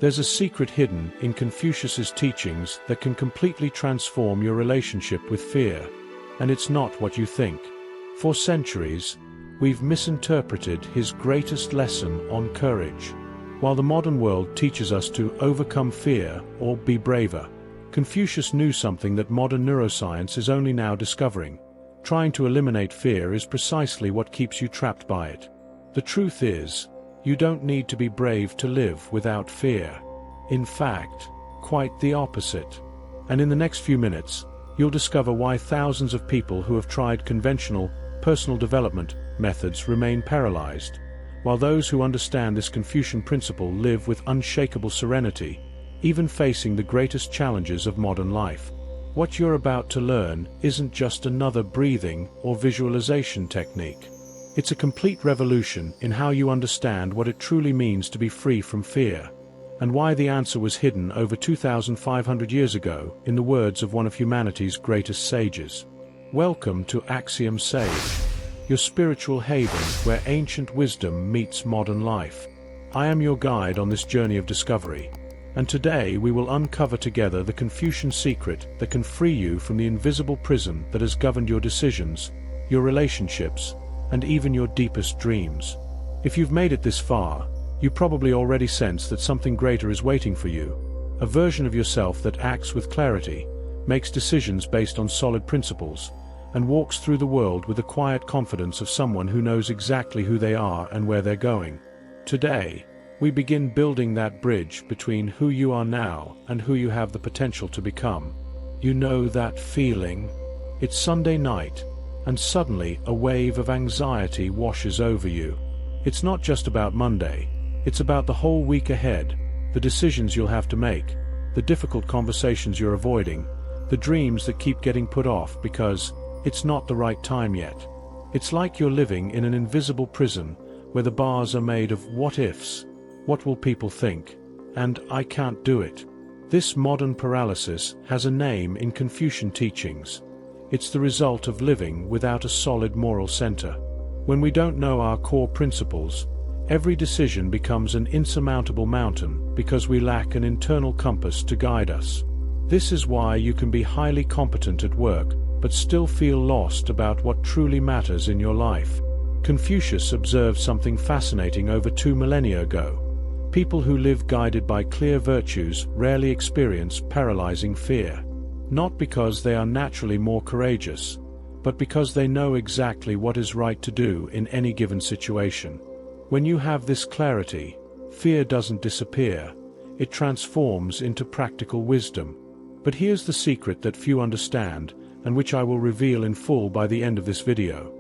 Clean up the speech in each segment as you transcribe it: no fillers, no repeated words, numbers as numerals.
There's a secret hidden in Confucius's teachings that can completely transform your relationship with fear, and it's not what you think. For centuries, we've misinterpreted his greatest lesson on courage. While the modern world teaches us to overcome fear or be braver, Confucius knew something that modern neuroscience is only now discovering. Trying to eliminate fear is precisely what keeps you trapped by it. The truth is, you don't need to be brave to live without fear. In fact, quite the opposite. And in the next few minutes, you'll discover why thousands of people who have tried conventional, personal development methods remain paralyzed, while those who understand this Confucian principle live with unshakable serenity, even facing the greatest challenges of modern life. What you're about to learn isn't just another breathing or visualization technique. It's a complete revolution in how you understand what it truly means to be free from fear, and why the answer was hidden over 2,500 years ago in the words of one of humanity's greatest sages. Welcome to Axiom Sage, your spiritual haven where ancient wisdom meets modern life. I am your guide on this journey of discovery, and today we will uncover together the Confucian secret that can free you from the invisible prison that has governed your decisions, your relationships, and even your deepest dreams. If you've made it this far, you probably already sense that something greater is waiting for you, a version of yourself that acts with clarity, makes decisions based on solid principles, and walks through the world with the quiet confidence of someone who knows exactly who they are and where they're going. Today, we begin building that bridge between who you are now and who you have the potential to become. You know that feeling? It's Sunday night, and suddenly a wave of anxiety washes over you. It's not just about Monday, it's about the whole week ahead, the decisions you'll have to make, the difficult conversations you're avoiding, the dreams that keep getting put off because it's not the right time yet. It's like you're living in an invisible prison where the bars are made of what-ifs, what will people think, and I can't do it. This modern paralysis has a name in Confucian teachings. It's the result of living without a solid moral center. When we don't know our core principles, every decision becomes an insurmountable mountain because we lack an internal compass to guide us. This is why you can be highly competent at work, but still feel lost about what truly matters in your life. Confucius observed something fascinating over 2 millennia ago. People who live guided by clear virtues rarely experience paralyzing fear. Not because they are naturally more courageous, but because they know exactly what is right to do in any given situation. When you have this clarity, fear doesn't disappear, it transforms into practical wisdom. But here's the secret that few understand, and which I will reveal in full by the end of this video.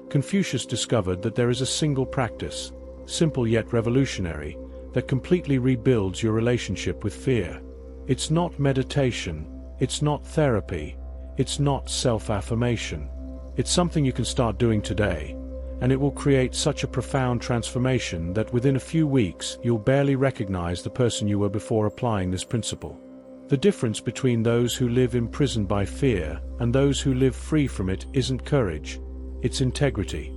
Confucius discovered that there is a single practice, simple yet revolutionary, that completely rebuilds your relationship with fear. It's not meditation, it's not therapy, it's not self-affirmation. It's something you can start doing today, and it will create such a profound transformation that within a few weeks you'll barely recognize the person you were before applying this principle. The difference between those who live imprisoned by fear and those who live free from it isn't courage, it's integrity.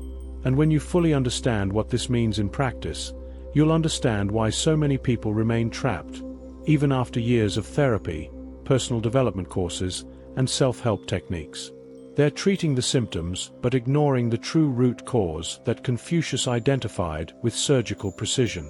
And when you fully understand what this means in practice, you'll understand why so many people remain trapped, even after years of therapy, personal development courses, and self-help techniques. They're treating the symptoms but ignoring the true root cause that Confucius identified with surgical precision.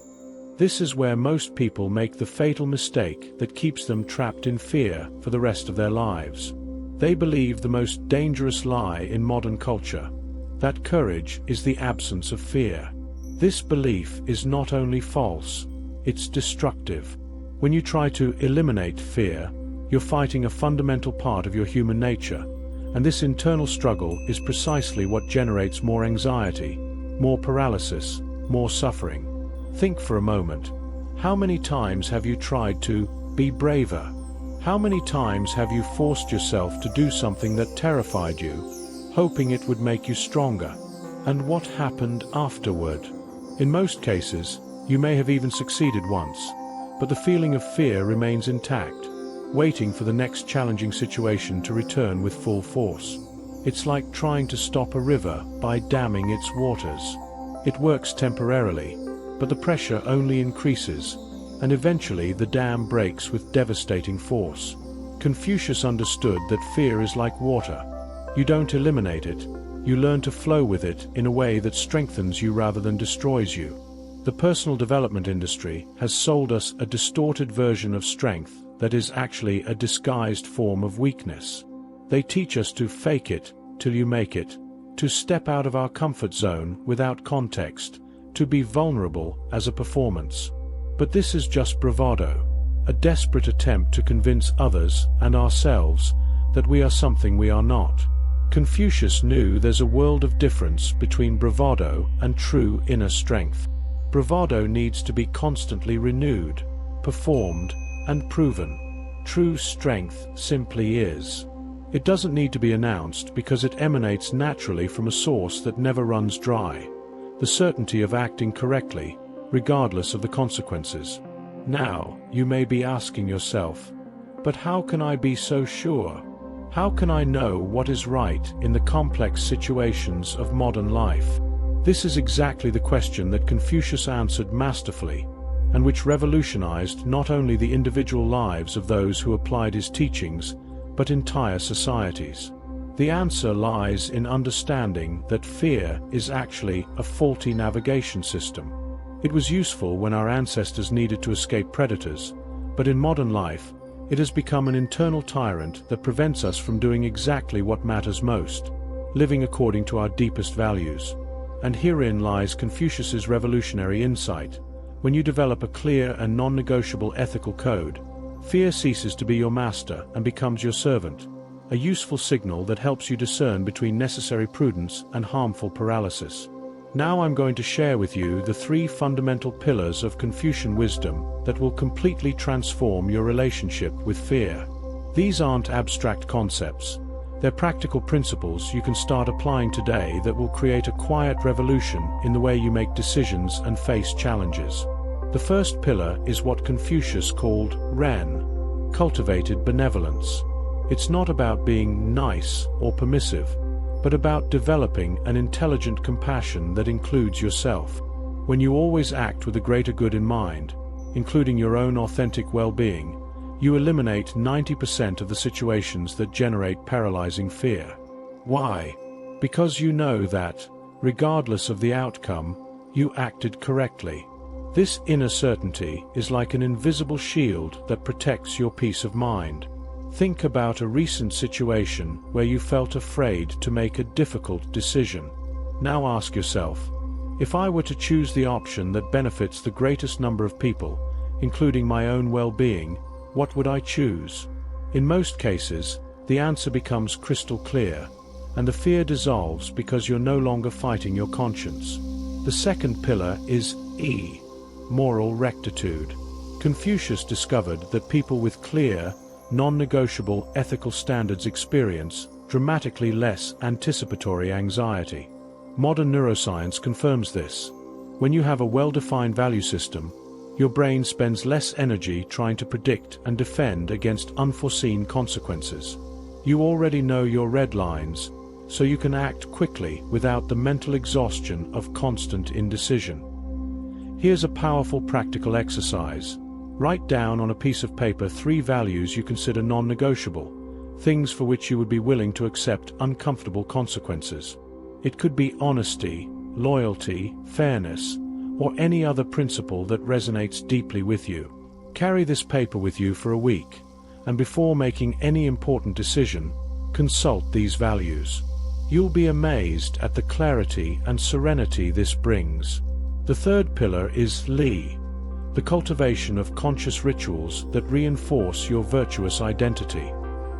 This is where most people make the fatal mistake that keeps them trapped in fear for the rest of their lives. They believe the most dangerous lie in modern culture, that courage is the absence of fear. This belief is not only false, it's destructive. When you try to eliminate fear, you're fighting a fundamental part of your human nature, and this internal struggle is precisely what generates more anxiety, more paralysis, more suffering. Think for a moment. How many times have you tried to be braver? How many times have you forced yourself to do something that terrified you, hoping it would make you stronger? And what happened afterward? In most cases, you may have even succeeded once, but the feeling of fear remains intact, waiting for the next challenging situation to return with full force. It's like trying to stop a river by damming its waters. It works temporarily, but the pressure only increases, and eventually the dam breaks with devastating force. Confucius understood that fear is like water. You don't eliminate it, you learn to flow with it in a way that strengthens you rather than destroys you. The personal development industry has sold us a distorted version of strength that is actually a disguised form of weakness. They teach us to fake it till you make it, to step out of our comfort zone without context, to be vulnerable as a performance. But this is just bravado, a desperate attempt to convince others and ourselves that we are something we are not. Confucius knew there's a world of difference between bravado and true inner strength. Bravado needs to be constantly renewed, performed, and proven. True strength simply is. It doesn't need to be announced because it emanates naturally from a source that never runs dry. The certainty of acting correctly, regardless of the consequences. Now, you may be asking yourself, but how can I be so sure? How can I know what is right in the complex situations of modern life? This is exactly the question that Confucius answered masterfully, and which revolutionized not only the individual lives of those who applied his teachings, but entire societies. The answer lies in understanding that fear is actually a faulty navigation system. It was useful when our ancestors needed to escape predators, but in modern life, it has become an internal tyrant that prevents us from doing exactly what matters most, living according to our deepest values. And herein lies Confucius's revolutionary insight. When you develop a clear and non-negotiable ethical code, fear ceases to be your master and becomes your servant, a useful signal that helps you discern between necessary prudence and harmful paralysis. Now I'm going to share with you the 3 fundamental pillars of Confucian wisdom that will completely transform your relationship with fear. These aren't abstract concepts. They're practical principles you can start applying today that will create a quiet revolution in the way you make decisions and face challenges. The first pillar is what Confucius called Ren, cultivated benevolence. It's not about being nice or permissive, but about developing an intelligent compassion that includes yourself. When you always act with a greater good in mind, including your own authentic well-being, you eliminate 90% of the situations that generate paralyzing fear. Why? Because you know that, regardless of the outcome, you acted correctly. This inner certainty is like an invisible shield that protects your peace of mind. Think about a recent situation where you felt afraid to make a difficult decision. Now ask yourself, if I were to choose the option that benefits the greatest number of people, including my own well-being, what would I choose? In most cases, the answer becomes crystal clear, and the fear dissolves because you're no longer fighting your conscience. The second pillar is E, moral rectitude. Confucius discovered that people with clear, non-negotiable ethical standards experience dramatically less anticipatory anxiety. Modern neuroscience confirms this. When you have a well-defined value system, your brain spends less energy trying to predict and defend against unforeseen consequences. You already know your red lines, so you can act quickly without the mental exhaustion of constant indecision. Here's a powerful practical exercise. Write down on a piece of paper 3 values you consider non-negotiable, things for which you would be willing to accept uncomfortable consequences. It could be honesty, loyalty, fairness, or any other principle that resonates deeply with you. Carry this paper with you for a week, and before making any important decision, consult these values. You'll be amazed at the clarity and serenity this brings. The third pillar is Li, the cultivation of conscious rituals that reinforce your virtuous identity.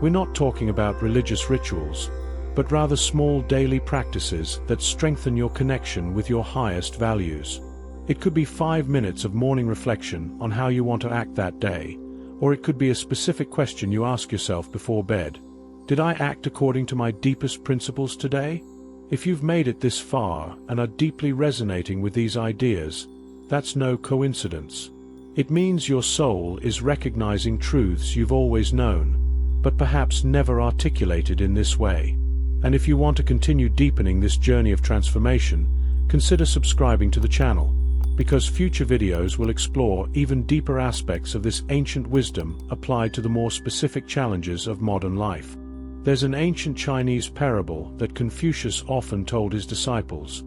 We're not talking about religious rituals, but rather small daily practices that strengthen your connection with your highest values. It could be 5 minutes of morning reflection on how you want to act that day, or it could be a specific question you ask yourself before bed. Did I act according to my deepest principles today? If you've made it this far and are deeply resonating with these ideas, that's no coincidence. It means your soul is recognizing truths you've always known, but perhaps never articulated in this way. And if you want to continue deepening this journey of transformation, consider subscribing to the channel. because future videos will explore even deeper aspects of this ancient wisdom applied to the more specific challenges of modern life. There's an ancient Chinese parable that Confucius often told his disciples,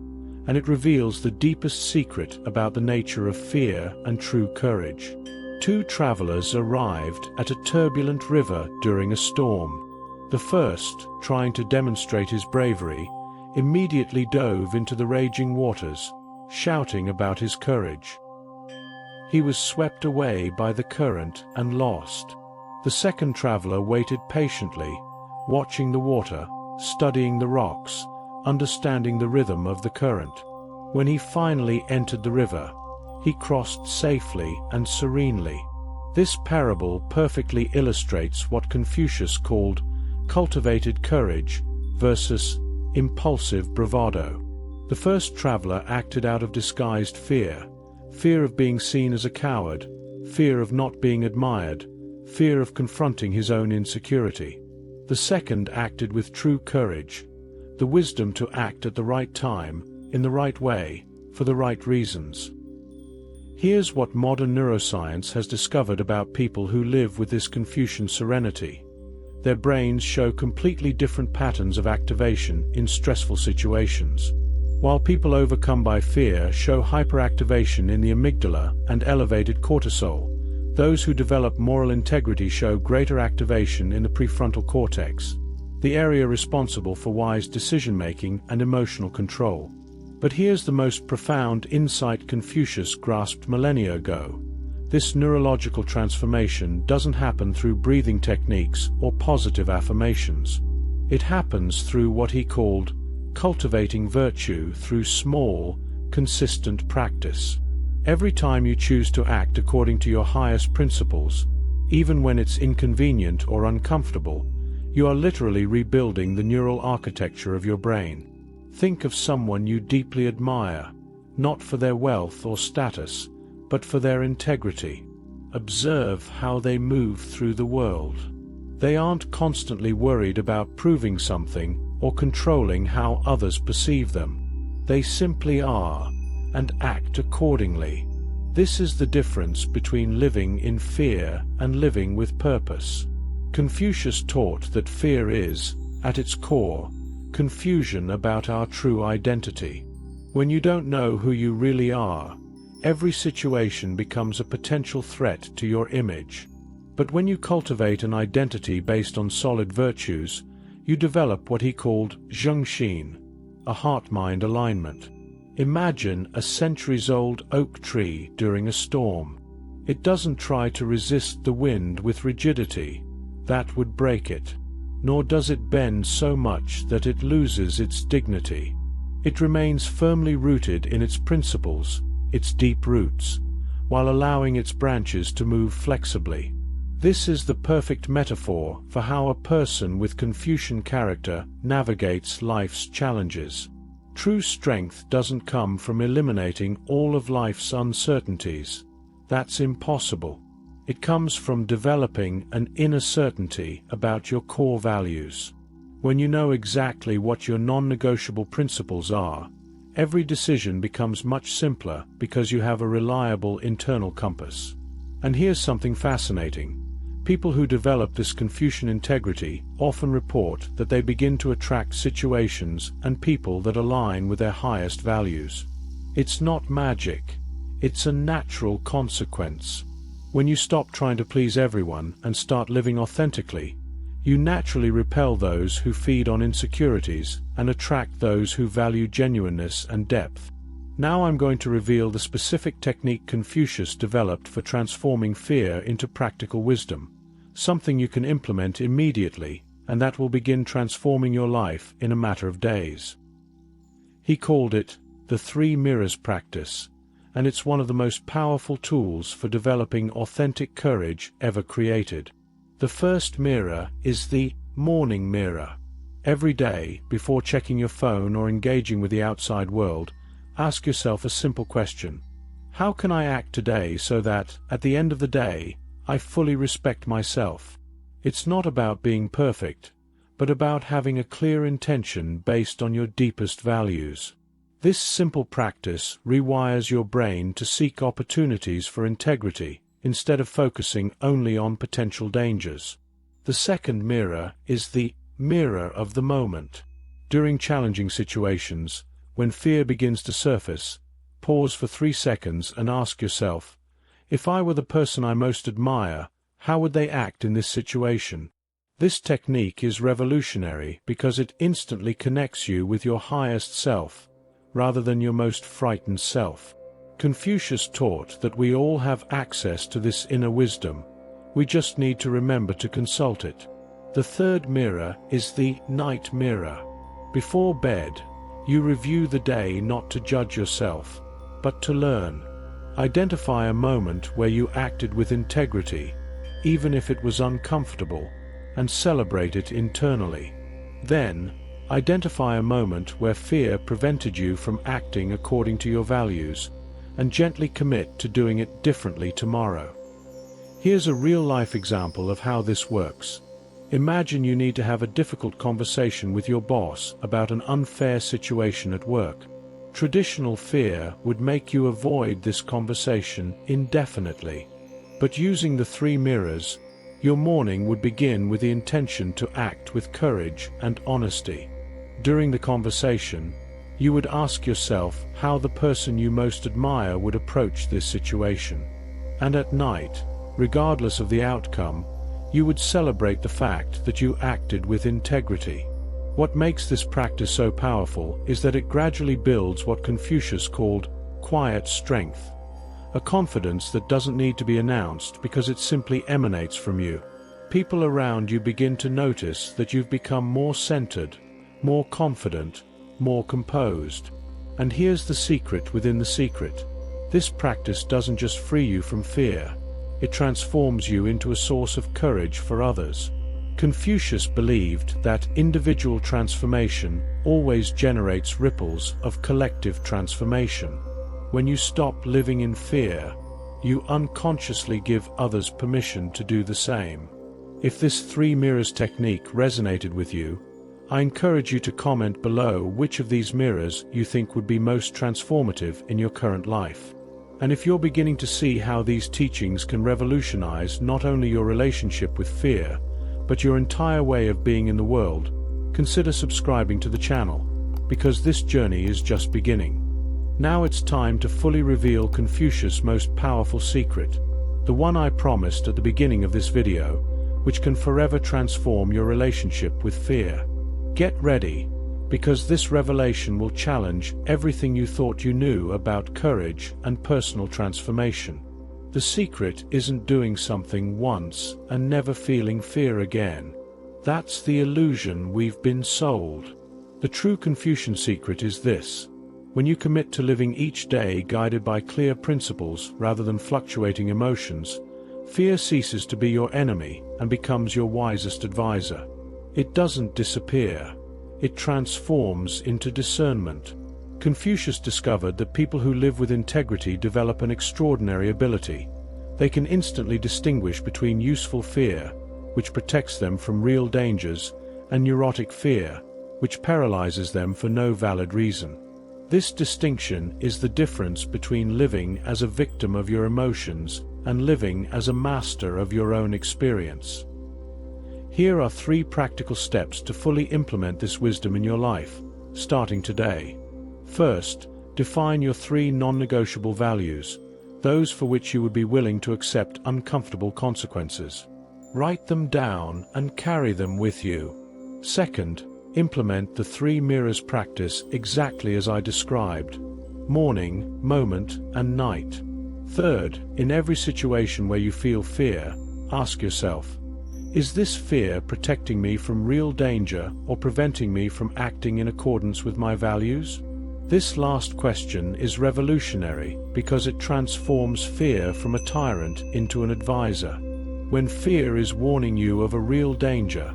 and it reveals the deepest secret about the nature of fear and true courage. Two travelers arrived at a turbulent river during a storm. The first, trying to demonstrate his bravery, immediately dove into the raging waters, shouting about his courage. He was swept away by the current and lost. The second traveler waited patiently, watching the water, studying the rocks, understanding the rhythm of the current. When he finally entered the river, he crossed safely and serenely. This parable perfectly illustrates what Confucius called cultivated courage versus impulsive bravado. The first traveler acted out of disguised fear of being seen as a coward, fear of not being admired, fear of confronting his own insecurity. The second acted with true courage, the wisdom to act at the right time, in the right way, for the right reasons. Here's what modern neuroscience has discovered about people who live with this Confucian serenity. Their brains show completely different patterns of activation in stressful situations. While people overcome by fear show hyperactivation in the amygdala and elevated cortisol, those who develop moral integrity show greater activation in the prefrontal cortex, the area responsible for wise decision-making and emotional control. But here's the most profound insight Confucius grasped millennia ago. This neurological transformation doesn't happen through breathing techniques or positive affirmations. It happens through what he called cultivating virtue through small, consistent practice. Every time you choose to act according to your highest principles, even when it's inconvenient or uncomfortable, you are literally rebuilding the neural architecture of your brain. Think of someone you deeply admire, not for their wealth or status, but for their integrity. Observe how they move through the world. They aren't constantly worried about proving something or controlling how others perceive them. They simply are, and act accordingly. This is the difference between living in fear and living with purpose. Confucius taught that fear is, at its core, confusion about our true identity. When you don't know who you really are, every situation becomes a potential threat to your image. But when you cultivate an identity based on solid virtues, you develop what he called zhengxin, a heart-mind alignment. Imagine a centuries-old oak tree during a storm. It doesn't try to resist the wind with rigidity. That would break it. Nor does it bend so much that it loses its dignity. It remains firmly rooted in its principles, its deep roots, while allowing its branches to move flexibly. This is the perfect metaphor for how a person with Confucian character navigates life's challenges. True strength doesn't come from eliminating all of life's uncertainties. That's impossible. It comes from developing an inner certainty about your core values. When you know exactly what your non-negotiable principles are, every decision becomes much simpler because you have a reliable internal compass. And here's something fascinating. People who develop this Confucian integrity often report that they begin to attract situations and people that align with their highest values. It's not magic. It's a natural consequence. When you stop trying to please everyone and start living authentically, you naturally repel those who feed on insecurities and attract those who value genuineness and depth. Now I'm going to reveal the specific technique Confucius developed for transforming fear into practical wisdom, something you can implement immediately, and that will begin transforming your life in a matter of days. He called it the 3 mirrors practice, and it's one of the most powerful tools for developing authentic courage ever created. The first mirror is the morning mirror. Every day, before checking your phone or engaging with the outside world, ask yourself a simple question. How can I act today so that, at the end of the day, I fully respect myself? It's not about being perfect, but about having a clear intention based on your deepest values. This simple practice rewires your brain to seek opportunities for integrity, instead of focusing only on potential dangers. The second mirror is the mirror of the moment. During challenging situations, when fear begins to surface, pause for 3 seconds and ask yourself, if I were the person I most admire, how would they act in this situation? This technique is revolutionary because it instantly connects you with your highest self, rather than your most frightened self. Confucius taught that we all have access to this inner wisdom. We just need to remember to consult it. The third mirror is the night mirror. Before bed, you review the day not to judge yourself, but to learn. Identify a moment where you acted with integrity, even if it was uncomfortable, and celebrate it internally. Then, identify a moment where fear prevented you from acting according to your values, and gently commit to doing it differently tomorrow. Here's a real-life example of how this works. Imagine you need to have a difficult conversation with your boss about an unfair situation at work. Traditional fear would make you avoid this conversation indefinitely. But using the 3 mirrors, your morning would begin with the intention to act with courage and honesty. During the conversation, you would ask yourself how the person you most admire would approach this situation. And at night, regardless of the outcome, you would celebrate the fact that you acted with integrity. What makes this practice so powerful is that it gradually builds what Confucius called quiet strength, a confidence that doesn't need to be announced because it simply emanates from you. People around you begin to notice that you've become more centered, more confident, more composed. And here's the secret within the secret. This practice doesn't just free you from fear, it transforms you into a source of courage for others. Confucius believed that individual transformation always generates ripples of collective transformation. When you stop living in fear, you unconsciously give others permission to do the same. If this 3 mirrors technique resonated with you, I encourage you to comment below which of these mirrors you think would be most transformative in your current life. And if you're beginning to see how these teachings can revolutionize not only your relationship with fear, but your entire way of being in the world, consider subscribing to the channel, because this journey is just beginning. Now it's time to fully reveal Confucius' most powerful secret, the one I promised at the beginning of this video, which can forever transform your relationship with fear. Get ready, because this revelation will challenge everything you thought you knew about courage and personal transformation. The secret isn't doing something once and never feeling fear again. That's the illusion we've been sold. The true Confucian secret is this: when you commit to living each day guided by clear principles rather than fluctuating emotions, fear ceases to be your enemy and becomes your wisest advisor. It doesn't disappear. It transforms into discernment. Confucius discovered that people who live with integrity develop an extraordinary ability. They can instantly distinguish between useful fear, which protects them from real dangers, and neurotic fear, which paralyzes them for no valid reason. This distinction is the difference between living as a victim of your emotions and living as a master of your own experience. Here are 3 practical steps to fully implement this wisdom in your life, starting today. First, define your 3 non-negotiable values, those for which you would be willing to accept uncomfortable consequences. Write them down and carry them with you. Second, implement the 3 mirrors practice exactly as I described: morning, moment, and night. Third, in every situation where you feel fear, ask yourself, is this fear protecting me from real danger or preventing me from acting in accordance with my values? This last question is revolutionary because it transforms fear from a tyrant into an advisor. When fear is warning you of a real danger,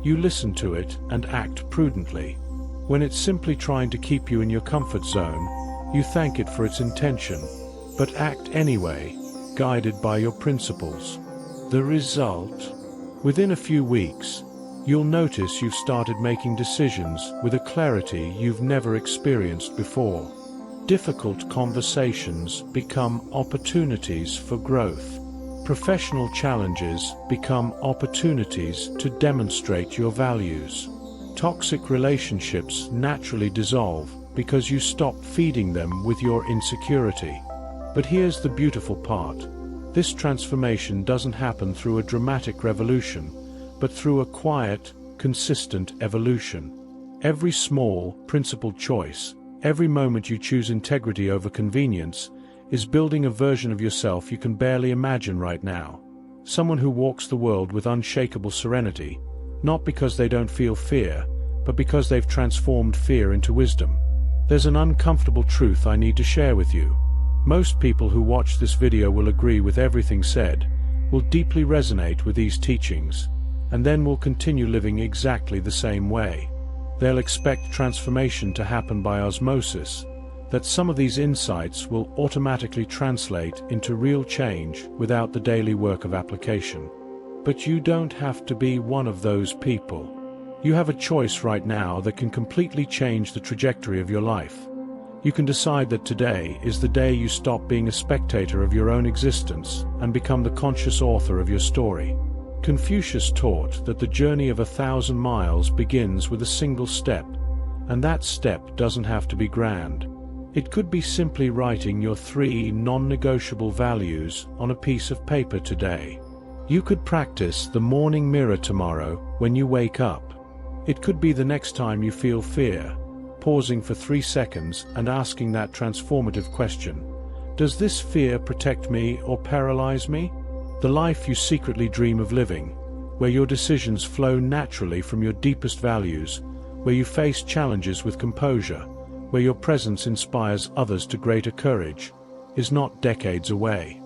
you listen to it and act prudently. When it's simply trying to keep you in your comfort zone, you thank it for its intention, but act anyway, guided by your principles. The result? Within a few weeks, you'll notice you've started making decisions with a clarity you've never experienced before. Difficult conversations become opportunities for growth. Professional challenges become opportunities to demonstrate your values. Toxic relationships naturally dissolve because you stop feeding them with your insecurity. But here's the beautiful part. This transformation doesn't happen through a dramatic revolution, but through a quiet, consistent evolution. Every small, principled choice, every moment you choose integrity over convenience, is building a version of yourself you can barely imagine right now. Someone who walks the world with unshakable serenity, not because they don't feel fear, but because they've transformed fear into wisdom. There's an uncomfortable truth I need to share with you. Most people who watch this video will agree with everything said, will deeply resonate with these teachings, and then will continue living exactly the same way. They'll expect transformation to happen by osmosis, that some of these insights will automatically translate into real change without the daily work of application. But you don't have to be one of those people. You have a choice right now that can completely change the trajectory of your life. You can decide that today is the day you stop being a spectator of your own existence and become the conscious author of your story. Confucius taught that the journey of 1,000 miles begins with a single step, and that step doesn't have to be grand. It could be simply writing your 3 non-negotiable values on a piece of paper today. You could practice the morning mirror tomorrow when you wake up. It could be the next time you feel fear, pausing for 3 seconds and asking that transformative question: does this fear protect me or paralyze me? The life you secretly dream of living, where your decisions flow naturally from your deepest values, where you face challenges with composure, where your presence inspires others to greater courage, is not decades away.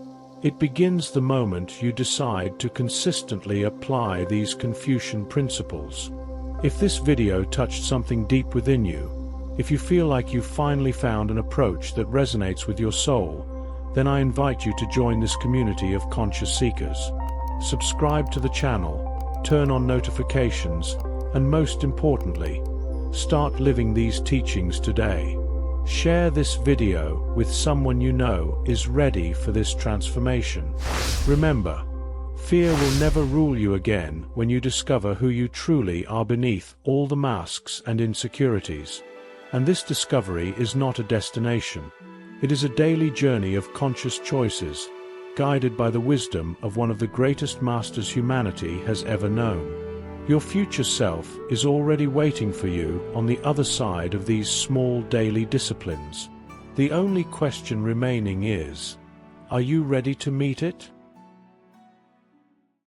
It begins the moment you decide to consistently apply these Confucian principles. If this video touched something deep within you, if you feel like you've finally found an approach that resonates with your soul, then I invite you to join this community of conscious seekers. Subscribe to the channel, turn on notifications, and most importantly, start living these teachings today. Share this video with someone you know is ready for this transformation. Remember, fear will never rule you again when you discover who you truly are beneath all the masks and insecurities. And this discovery is not a destination. It is a daily journey of conscious choices, guided by the wisdom of one of the greatest masters humanity has ever known. Your future self is already waiting for you on the other side of these small daily disciplines. The only question remaining is, are you ready to meet it?